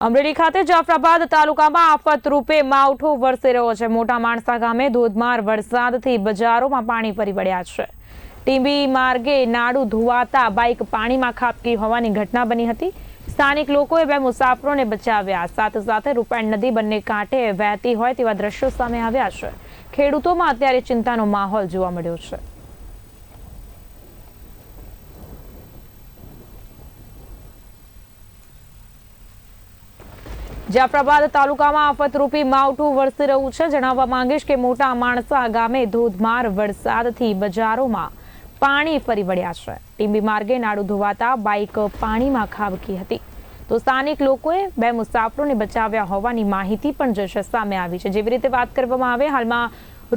અમરેલી ખાતે જાફરાબાદ તાલુકામાં આફત રૂપે માવઠો વરસી રહ્યો છે। મોટા માણસા ગામે ધોધમાર વરસાદથી બજારોમાં પાણી ફરી વળ્યા છે। ટીંબી માર્ગે નાડું ધોવાતા બાઇક પાણીમાં ખાબકી હોવાની ઘટના બની હતી। સ્થાનિક લોકોએ બે મુસાફરોને બચાવ્યા। સાથે સાથે રૂપેણ નદી બંને કાંઠે વહેતી હોય તેવા દ્રશ્યો સામે આવ્યા છે। ખેડૂતોમાં અત્યારે ચિંતાનો માહોલ જોવા મળ્યો છે। જાફરાબાદ તાલુકામાં આફતરૂપી માવઠું વરસી રહ્યું છે। જણાવવા માંગીશ કે મોટા માણસા ગામે ધોધમાર વરસાદથી બજારોમાં પાણી ફરી વળ્યા છે। ટીંબી માર્ગે નાડું ધોવાતા બાઇક પાણીમાં ખાબકી હતી તો સ્થાનિક લોકોએ બે મુસાફરોને બચાવ્યા હોવાની માહિતી પણ જશે સામે આવી છે। જેવી રીતે વાત કરવામાં આવે, હાલમાં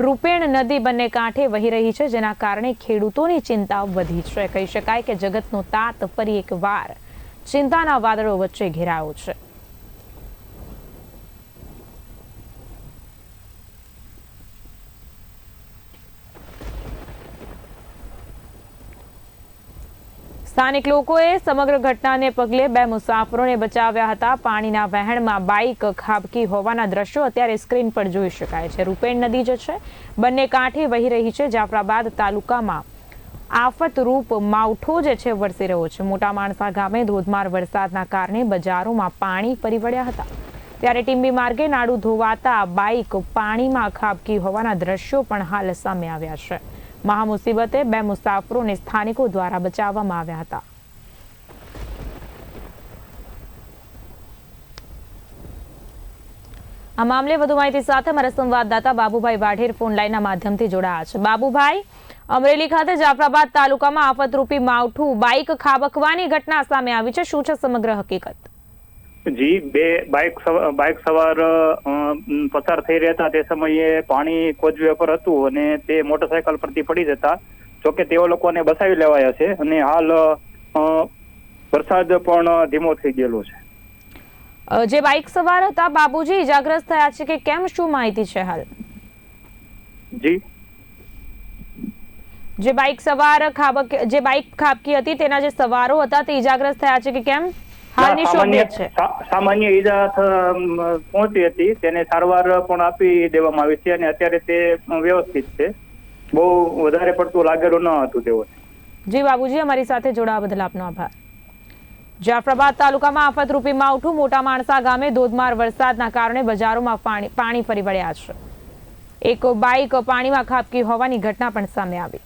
રૂપેણ નદી બંને કાંઠે વહી રહી છે, જેના કારણે ખેડૂતોની ચિંતા વધી છે। કહી શકાય કે જગતનો તાત ફરી એકવાર ચિંતાના વાદળો વચ્ચે ઘેરાયો છે। સ્થાનિક લોકોએ સમગ્ર ઘટનાને પગલે બે મુસાફરોને બચાવ્યા હતા। પાણીના વહેણમાં બાઇક ખાબકી હોવાના દ્રશ્યો અત્યારે સ્ક્રીન પર જોઈ શકાય છે। રૂપેણ નદી જે છે બંને કાંઠે વહી રહી છે। જાફરાબાદ તાલુકામાં આફતરૂપ માવઠો જે છે વરસી રહ્યો છે। મોટા માણસા ગામે ધોધમાર વરસાદના કારણે બજારોમાં પાણી ફરી વળ્યા હતા। ત્યારે ટીંબી માર્ગે નાડું ધોવાતા બાઇક પાણીમાં ખાબકી હોવાના દ્રશ્યો પણ હાલ સામે આવ્યા છે। મહામુસીબતે બે મુસાફરોને સ્થાનિકો દ્વારા બચાવવામાં આવ્યા હતા। આ મામલે વધુ માહિતી સાથે અમારા સંવાદદાતા બાબુભાઈ વાઢેર ફોન લાઈનના માધ્યમથી જોડાયા છે। બાબુભાઈ, અમરેલી ખાતે જાફરાબાદ તાલુકામાં આફતરૂપી માવઠું બાઇક ખાબકવાની ઘટના સામે આવી છે। શું છે સમગ્ર હકીકત? જી, બે બાઇક સવાર પસાર થઈ રહ્યા હતા તે સમયે પાણી કોઝવે પર હતું અને તે મોટરસાયકલ પરથી પડી જતા જોકે તેઓ લોકોને બચાવી લેવાયા છે અને હાલ વરસાદ પણ ધીમો થઈ ગયેલો છે। જે બાઇક સવાર હતા બાબુજી ઇજાગ્રસ્ત થયા છે કે કેમ, શું માહિતી છે હાલ? જી, જે બાઇક ખાબકી હતી તેના જે સવારો હતા તે ઇજાગ્રસ્ત થયા છે કે કેમ? સામાન્ય ઈજા પહોંચી હતી, તેને સારવાર પણ આપી દેવામાં આવી છે અને અત્યારે તે વ્યવસ્થિત છે। બહુ વધારે પડતું લાગેલું ન હતું તેઓ। જી બાબુજી, અમારી સાથે જોડાવા બદલ આપનો આભાર। જાફરાબાદ તાલુકામાં આફતરૂપી માવઠું, મોટા માણસા ગામે ધોધમાર વરસાદના કારણે બજારોમાં પાણી ફરી વળ્યા છે। એક બાઇક પાણીમાં ખાબકી હોવાની ઘટના પણ સામે આવી।